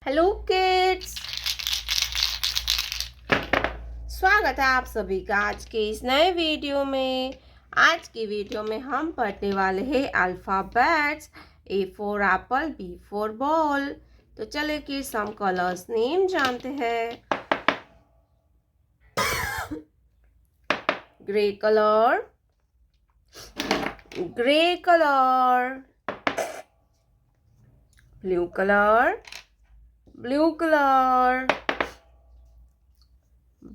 Hello kids, स्वागत है आप सभी का आज के इस नए वीडियो में। आज की वीडियो में हम पढ़ने वाले हैं alphabets. A for Apple, B for ball. तो चले किड्स हम कलर्स नेम जानते हैं। Grey colour, grey colour, blue colour, blue colour,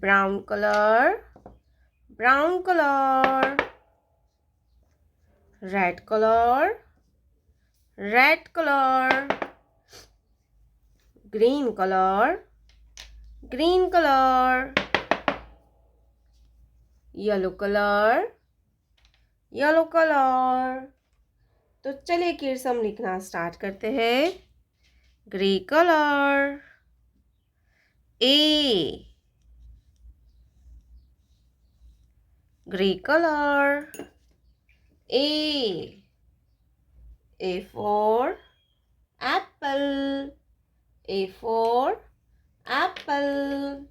brown color, brown color, red color, red color, green color, green color, yellow color, yellow color। तो चलिए kids हम लिखना start करते हैं। Grey colour, A, grey color, A for apple, A for apple.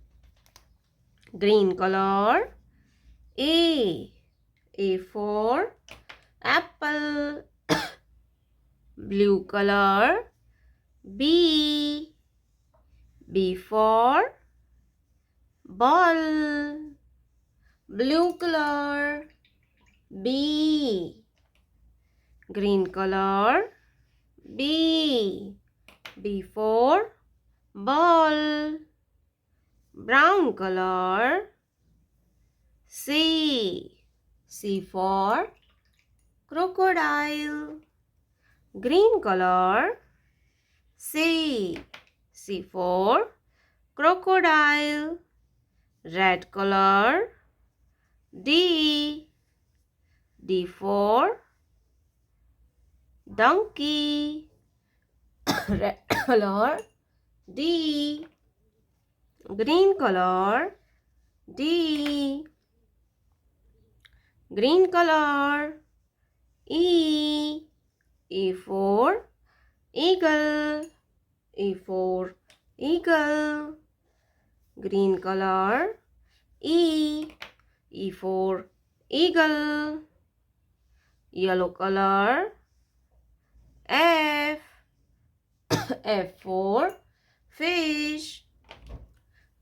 Green color, A for apple. Blue color, B for ball. Blue color, B. Green color, B for ball. Brown color, C for crocodile. Green color, C for crocodile. Red color, D for donkey. Red color, D. Green color, D. Green color, E for eagle, E for eagle. Green color, E for eagle. Yellow color, F for fish.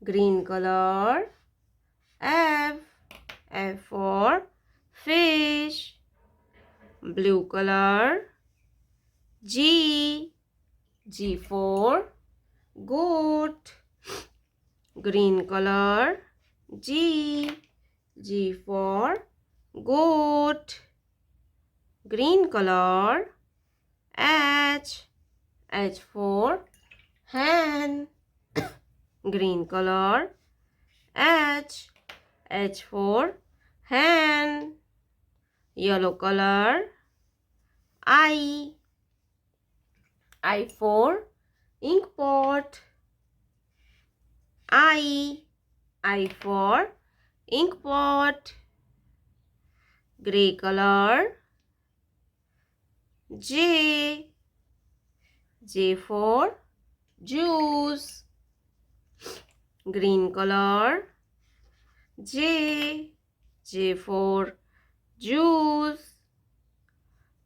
Green color, F for fish. Blue color, G for goat. Green color, G for goat. Green color, H for hen. Green color, H for hen. Yellow color, I for ink pot. I for ink pot. Gray color, J for juice. Green color, J for juice.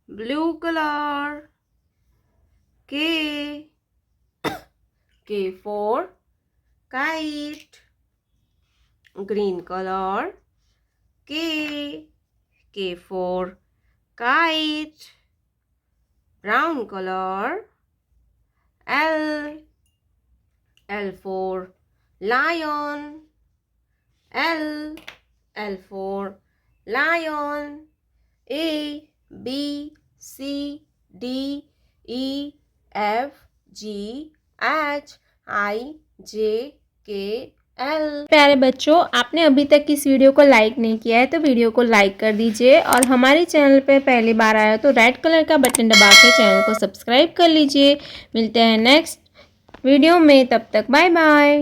Blue color, K for kite. Green color, K for kite. Brown color, L for lion. L for lion. A B C D E F G H I J K L। प्यारे बच्चों, आपने अभी तक इस video को like नहीं किया है तो वीडियो को लाइक कर दीजिए और हमारे चैनल पे पहली बार आया तो रेड कलर का बटन दबा के चैनल को सब्सक्राइब कर लीजिए। मिलते हैं नेक्स्ट वीडियो में, तब तक बाय बाय।